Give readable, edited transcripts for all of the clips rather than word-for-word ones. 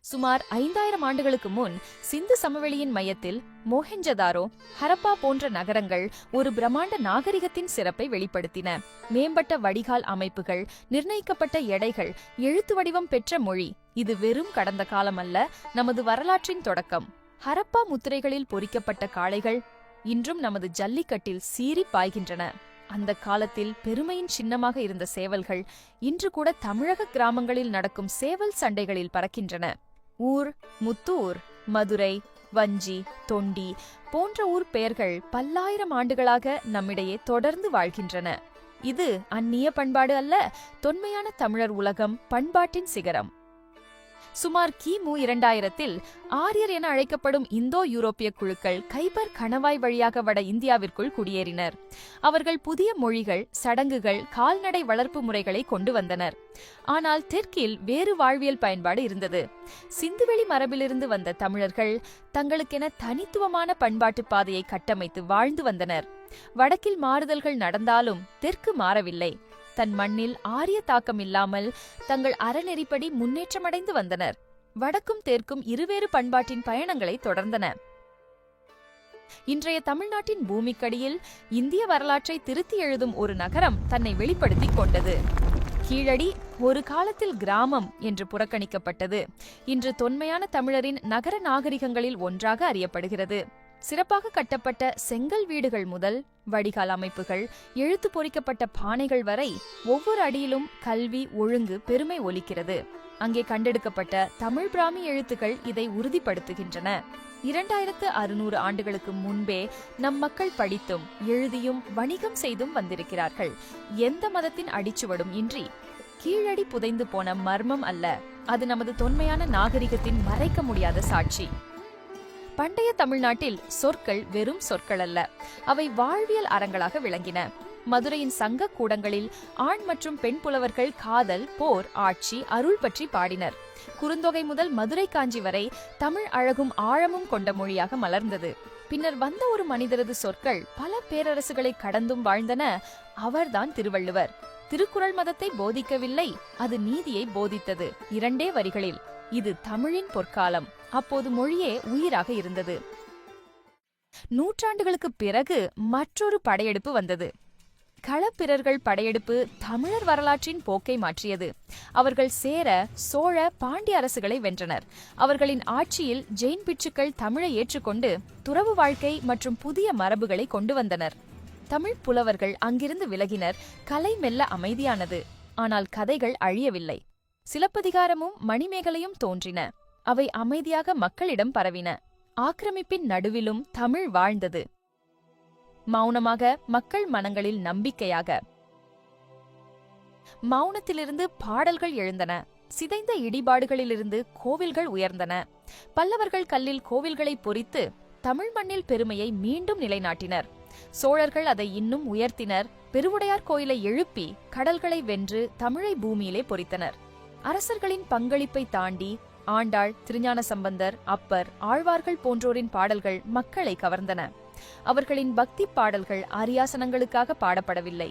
சுமார் 5000 ஆண்டுகளுக்கு முன் சிந்து சமவெளியின் மையத்தில் மொஹெஞ்சதாரோ, ஹரப்பா போன்ற நகரங்கள் ஒரு பிரம்மாண்ட நாகரிகத்தின் சிறப்பை வெளிப்படுத்தின. மேம்பட்ட வடிகால் அமைப்புகள், நிர்ணயிக்கப்பட்ட எடைகள், எழுத்து வடிவம் பெற்ற மொழி. இது வெறும் கடந்த காலம் அல்ல, நமது வரலாற்றின் தொடக்கம். ஹரப்பா முத்திரைகளில் பொறிக்கப்பட்ட காளைகள் இன்றும் நமது ஜல்லிக்கட்டில் சீறி பாய்கின்றன. அந்த காலத்தில் பெருமையின் சின்னமாக இருந்த சேவல்கள் இன்று கூட தமிழக கிராமங்களில் நடக்கும் சேவல் சண்டைகளில் பறக்கின்றன. ஊர், முத்தூர், மதுரை, வஞ்சி, தொண்டி போன்ற ஊர் பெயர்கள் பல்லாயிரம் ஆண்டுகளாக நம்மிடையே தொடர்ந்து வாழ்கின்றன. இது அந்நிய பண்பாடு அல்ல, தொன்மையான தமிழர் உலகம், பண்பாட்டின் சிகரம். சுமார் கிமு 2000-இல் ஆரியர் என அழைக்கப்படும் இந்தோ யூரோப்பிய குழுக்கள் கைபர் கணவாய் வழியாக வட இந்தியாவிற்குள் குடியேறினர். அவர்கள் புதிய மொழிகள், சடங்குகள், கால்நடை வளர்ப்பு முறைகளை கொண்டு வந்தனர். ஆனால் தெற்கில் வேறு வாழ்வியல் பயன்பாடு இருந்தது. சிந்துவெளி மரபிலிருந்து வந்த தமிழர்கள் தங்களுக்கென தனித்துவமான பண்பாட்டு பாதையை கட்டமைத்து வாழ்ந்து வந்தனர். வடக்கில் மாறுதல்கள் நடந்தாலும் தெற்கு மாறவில்லை. தன் மண்ணில் ஆரிய தாக்கம் இல்லாமல் தங்கள் அறநெறிப்படி முன்னேற்றமடைந்து வந்தனர். வடக்கும் தெற்கும் இருவேறு பண்பாட்டின் பயணங்களை தொடர்ந்தன. இன்றைய தமிழ்நாட்டின் பூமிக்கடியில் இந்திய வரலாற்றை திருத்தி எழுதும் ஒரு நகரம் தன்னை வெளிப்படுத்திக் கொண்டது. கீழடி ஒரு காலத்தில் கிராமம் என்று புறக்கணிக்கப்பட்டது. இன்று தொன்மையான தமிழரின் நகர நாகரிகங்களில் ஒன்றாக அறியப்படுகிறது. சிறப்பாக கட்டப்பட்ட செங்கல் வீடுகள் முதல் வடிகால் அமைப்புகள், எழுத்து பொறிக்கப்பட்ட பானைகள் வரை ஒவ்வொரு அடியிலும் கல்வி, ஒழுங்கு, பெருமை ஒலிக்கிறது. அங்கே கண்டெடுக்கப்பட்ட தமிழ் பிராமி எழுத்துக்கள் இதை உறுதிப்படுத்துகின்றன. 2600 ஆண்டுகளுக்கு முன்பே நம் மக்கள் படித்தும் எழுதியும் வணிகம் செய்தும் வந்திருக்கிறார்கள். எந்த மதத்தின் அடிச்சுவடும் இன்றி. கீழடி புதைந்து போன மர்மம் அல்ல, அது நமது தொன்மையான நாகரிகத்தின் மறைக்க முடியாத சாட்சி. பண்டைய தமிழ்நாட்டில் சொற்கள் வெறும் சொற்கள் அல்ல, அவை வாழ்வியல் அறங்களாக விளங்கின. மதுரையின் சங்க கூடங்களில் ஆண் மற்றும் பெண் புலவர்கள் காதல், போர், ஆட்சி, அருள் பற்றி பாடினர். குறுந்தொகை முதல் மதுரை காஞ்சி வரை தமிழ் அழகும் ஆழமும் கொண்ட மொழியாக மலர்ந்தது. பின்னர் வந்த ஒரு மனிதரது சொற்கள் பல பேரரசுகளை கடந்தும் வாழ்ந்தன. அவர்தான் திருவள்ளுவர். திருக்குறள் மதத்தை போதிக்கவில்லை, அது நீதியை போதித்தது. 2 வரிகளில். இது தமிழின் பொற்காலம். அப்போது மொழியே உயிராக இருந்தது. நூற்றாண்டுகளுக்கு பிறகு மற்றொரு படையெடுப்பு வந்தது. களப்பிரர்கள் படையெடுப்பு தமிழர் வரலாற்றின் போக்கை மாற்றியது. அவர்கள் சேர, சோழ, பாண்டிய அரசுகளை வென்றனர். அவர்களின் ஆட்சியில் ஜெயின் பிட்சுக்கள் தமிழை ஏற்றுக்கொண்டு துறவு வாழ்க்கை மற்றும் புதிய மரபுகளை கொண்டு வந்தனர். தமிழ் புலவர்கள் அங்கிருந்து விலகினர். கலை மெல்ல அமைதியானது. ஆனால் கதைகள் அழியவில்லை. சிலப்பதிகாரமும் மணிமேகலையும் தோன்றின. அவை அமைதியாக மக்களிடம் பரவின. ஆக்கிரமிப்பின் நடுவிலும் தமிழ் வாழ்ந்தது. மௌனமாக, மக்கள் மனங்களில் நம்பிக்கையாக. மௌனத்திலிருந்து பாடல்கள் எழுந்தன. சிதைந்த இடிபாடுகளிலிருந்து கோவில்கள் உயர்ந்தன. பல்லவர்கள் கல்லில் கோவில்களை பொறித்து தமிழ் மண்ணில் பெருமையை மீண்டும் நிலைநாட்டினர். சோழர்கள் அதை இன்னும் உயர்த்தினர். பெருவுடையார் கோயிலை எழுப்பி கடல்களை வென்று தமிழை பூமியிலே பொறித்தனர். அரசர்களின் பங்களிப்பை தாண்டி ஆண்டாள், திருஞான சம்பந்தர், அப்பர், ஆழ்வார்கள் போன்றோரின் பாடல்கள் மக்களை கவர்ந்தன. அவர்களின் பக்தி பாடல்கள் அரியாசனங்களுக்காக பாடப்படவில்லை.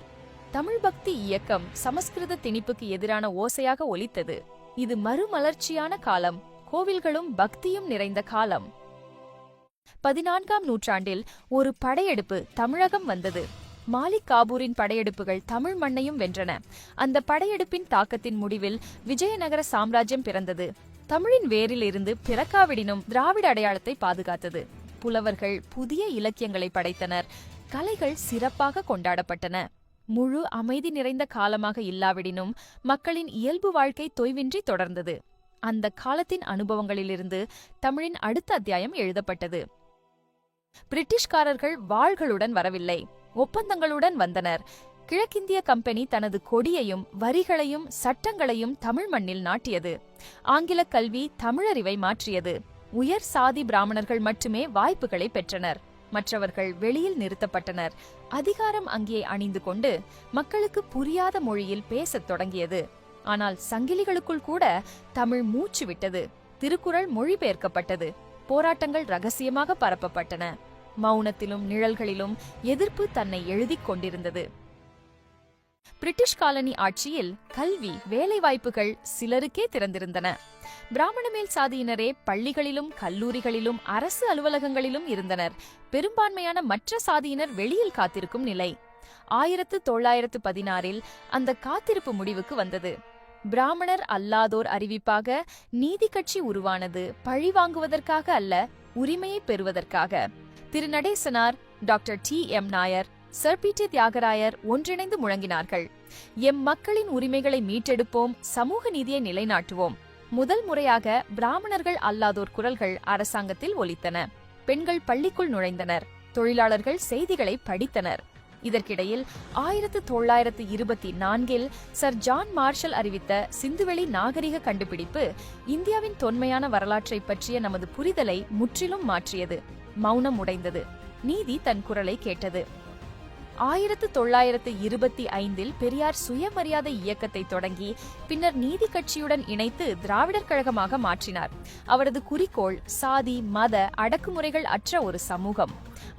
தமிழ் பக்தி இயக்கம் சமஸ்கிருத திணிப்புக்கு எதிரான ஓசையாக ஒலித்தது. இது மறுமலர்ச்சியான காலம், கோவில்களும் பக்தியும் நிறைந்த காலம். 14ஆம் நூற்றாண்டில் ஒரு படையெடுப்பு தமிழகம் வந்தது. மாலிக் காபூரின் படையெடுப்புகள் தமிழ் மண்ணையும் வென்றன. அந்த படையெடுப்பின் தாக்கத்தின் முடிவில் விஜயநகர சாம்ராஜ்யம் பிறந்தது. தமிழின் வேரில் இருந்து பிறக்காவிடினும் திராவிட அடையாளத்தை பாதுகாத்தது. புலவர்கள் புதிய இலக்கியங்களை படைத்தனர். கலைகள் சிறப்பாக கொண்டாடப்பட்டன. முழு அமைதி நிறைந்த காலமாக இல்லாவிடினும் மக்களின் இயல்பு வாழ்க்கை தொய்வின்றி தொடர்ந்தது. அந்த காலத்தின் அனுபவங்களிலிருந்து தமிழின் அடுத்த அத்தியாயம் எழுதப்பட்டது. பிரிட்டிஷ்காரர்கள் வாள்களுடன் வரவில்லை, ஒப்பந்தங்களுடன் வந்தனர். கிழக்கிந்திய கம்பெனி தனது கொடியையும் வரிகளையும் சட்டங்களையும் தமிழ் மண்ணில் நாட்டியது. ஆங்கில கல்வி தமிழறிவை மாற்றியது. உயர் சாதி பிராமணர்கள் மட்டுமே வாய்ப்புகளை பெற்றனர். மற்றவர்கள் வெளியில் நிறுத்தப்பட்டனர். அதிகாரம் அங்கே அணிந்து கொண்டு மக்களுக்கு புரியாத மொழியில் பேசத் தொடங்கியது. ஆனால் சங்கிலிகளுக்குள் கூட தமிழ் மூச்சு விட்டது. திருக்குறள் மொழிபெயர்க்கப்பட்டது. போராட்டங்கள் ரகசியமாக பரப்பப்பட்டன. மௌனத்திலும் நிழல்களிலும் எதிர்ப்பு தன்னை எழுதிக் கொண்டிருந்தது. பிரிட்டிஷ் காலனி ஆட்சியில் கல்வி, வேலைவாய்ப்புகள் சிலருக்கே திறந்திருந்தன. பிராமண மேல் சாதியினரே பள்ளிகளிலும் கல்லூரிகளிலும் அரசு அலுவலகங்களிலும் இருந்தனர். பெரும்பான்மையான மற்ற சாதியினர் வெளியில் காத்திருக்கும் நிலை. 1916 அந்த காத்திருப்பு முடிவுக்கு வந்தது. பிராமணர் அல்லாதோர் அறிவிப்பாக நீதி கட்சி உருவானது. பழி வாங்குவதற்காக அல்ல, உரிமையை பெறுவதற்காக. திரு Natesanar, doctor T.M. Nair, sir P.T. Thyagarayar ஒன்றிணைந்து முழங்கினார்கள். எம் மக்களின் உரிமைகளை மீட்டெடுப்போம், சமூக நீதியை நிலைநாட்டுவோம். முதல் முறையாக பிராமணர்கள் அல்லாதோர் குரல்கள் அரசாங்கத்தில் ஒலித்தன. பெண்கள் பள்ளிக்குள் நுழைந்தனர். தொழிலாளர்கள் செய்திகளை படித்தனர். இதற்கிடையில் 1924 சர் ஜான் மார்ஷல் அறிவித்த சிந்துவெளி நாகரிக கண்டுபிடிப்பு இந்தியாவின் தொன்மையான வரலாற்றை பற்றிய நமது புரிதலை முற்றிலும் மாற்றியது. மௌனம் உடைந்தது. நீதி தன் குரலை கேட்டது. 1925 பெரியார் சுயமரியாதை இயக்கத்தை தொடங்கி பின்னர் நீதி கட்சியுடன் இணைத்து திராவிடர் கழகமாக மாற்றினார். அவரது குறிக்கோள் சாதி மத அடக்குமுறைகள் அற்ற ஒரு சமூகம்.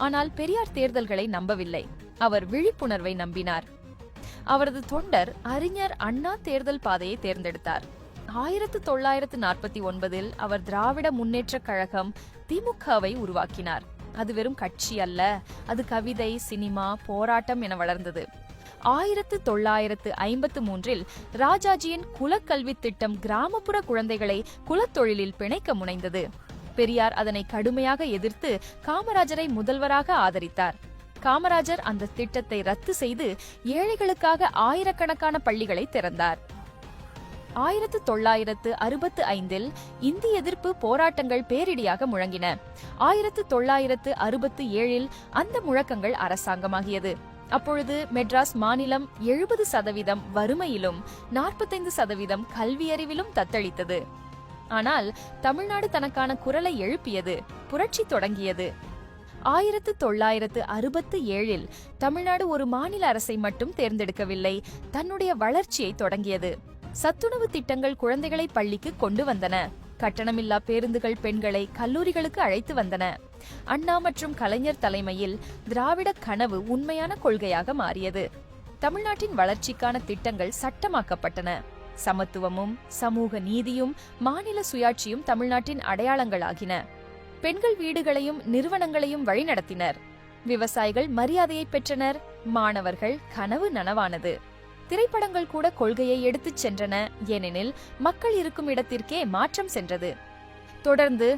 ஆனால் பெரியார் தேர்தல்களை நம்பவில்லை. அவர் விழிப்புணர்வை நம்பினார். அவரது தொண்டர் அறிஞர் அண்ணா தேர்தல் பாதையை தேர்ந்தெடுத்தார். 1949 அவர் திராவிட முன்னேற்ற கழகம் திமுகவை உருவாக்கினார். அது வெறும் கட்சி அல்ல, அது கவிதை, சினிமா, போராட்டம் என வளர்ந்தது. 1953 ராஜாஜியின் குலக்கல்வி திட்டம் கிராமப்புற குழந்தைகளை குலத்தொழிலில் பிணைக்க முனைந்தது. பெரியார் அதனை கடுமையாக எதிர்த்து காமராஜரை முதல்வராக ஆதரித்தார். காமராஜர் அந்த திட்டத்தை ரத்து செய்து ஏழைகளுக்காக ஆயிரக்கணக்கான பள்ளிகளை திறந்தார். 1965 இந்தி எதிர்ப்பு போராட்டங்கள் பேரிடியாக முழங்கின. 1967 அந்த முழக்கங்கள் அரசாங்கமாகியது. அப்பொழுது மெட்ராஸ் மாநிலம் 70% வறுமையிலும் 45% கல்வியறிவிலும் தத்தளித்தது. ஆனால் தமிழ்நாடு தனக்கான குரலை எழுப்பியது. புரட்சி தொடங்கியது. 1967 தமிழ்நாடு ஒரு மாநில அரசை மட்டும் தேர்ந்தெடுக்கவில்லை, தன்னுடைய வளர்ச்சியை தொடங்கியது. சத்துணவு திட்டங்கள் குழந்தைகளை பள்ளிக்கு கொண்டு வந்தன. கட்டணமில்லா பேருந்துகள் பெண்களை கல்லூரிகளுக்கு அழைத்து வந்தன. அண்ணா மற்றும் கலைஞர் தலைமையில் திராவிட கனவு உண்மையான கொள்கையாக மாறியது. தமிழ்நாட்டின் வளர்ச்சிக்கான திட்டங்கள் சட்டமாக்கப்பட்டன. சமத்துவமும் சமூக நீதியும் மாநில சுயாட்சியும் தமிழ்நாட்டின் அடையாளங்களாகின. பெண்கள் வீடுகளையும் நிறுவனங்களையும் வழிநடத்தினர். விவசாயிகள் மரியாதையை பெற்றனர். மாணவர்கள் கனவு நனவானது. திரைப்படங்கள் கூட கொள்கையை எடுத்துச் சென்றன. ஏனெனில் மக்கள் இருக்கும் இடத்திற்கே மாற்றம் சென்றது. தொடர்ந்து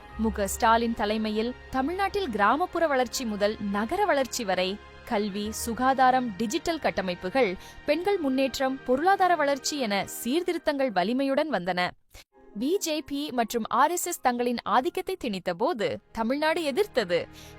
ஸ்டாலின் தலைமையில் தமிழ்நாட்டில் கிராமப்புற வளர்ச்சி முதல் நகர வளர்ச்சி வரை கல்வி, சுகாதாரம், டிஜிட்டல் கட்டமைப்புகள், பெண்கள் முன்னேற்றம், பொருளாதார வளர்ச்சி என சீர்திருத்தங்கள் வலிமையுடன் வந்தன. பிஜேபி மற்றும் RSS தங்களின் ஆதிக்கத்தை திணித்த போது தமிழ்நாடு எதிர்த்தது.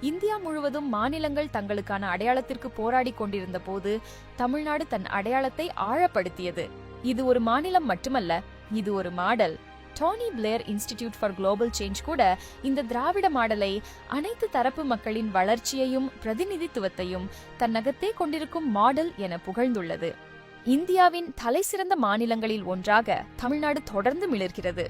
இந்தியா முழுவதும் மாநிலங்கள் தங்களுக்கான அடையாளத்திற்கு போராடி கொண்டிருந்த போது தமிழ்நாடு தன் அடையாளத்தை ஆழப்படுத்தியது. இது ஒரு மாநிலம் மட்டுமல்ல, இது ஒரு model. Tony Blair Institute for Global Change கூட இந்த திராவிட மாடலை அனைத்து தரப்பு மக்களின் வளர்ச்சியையும் பிரதிநிதித்துவத்தையும் தன்னகத்தே கொண்டிருக்கும் மாடல் என புகழ்ந்துள்ளது. இந்தியாவின் தலைசிறந்த மாநிலங்களில் ஒன்றாக தமிழ்நாடு தொடர்ந்து மிளர்கிறது.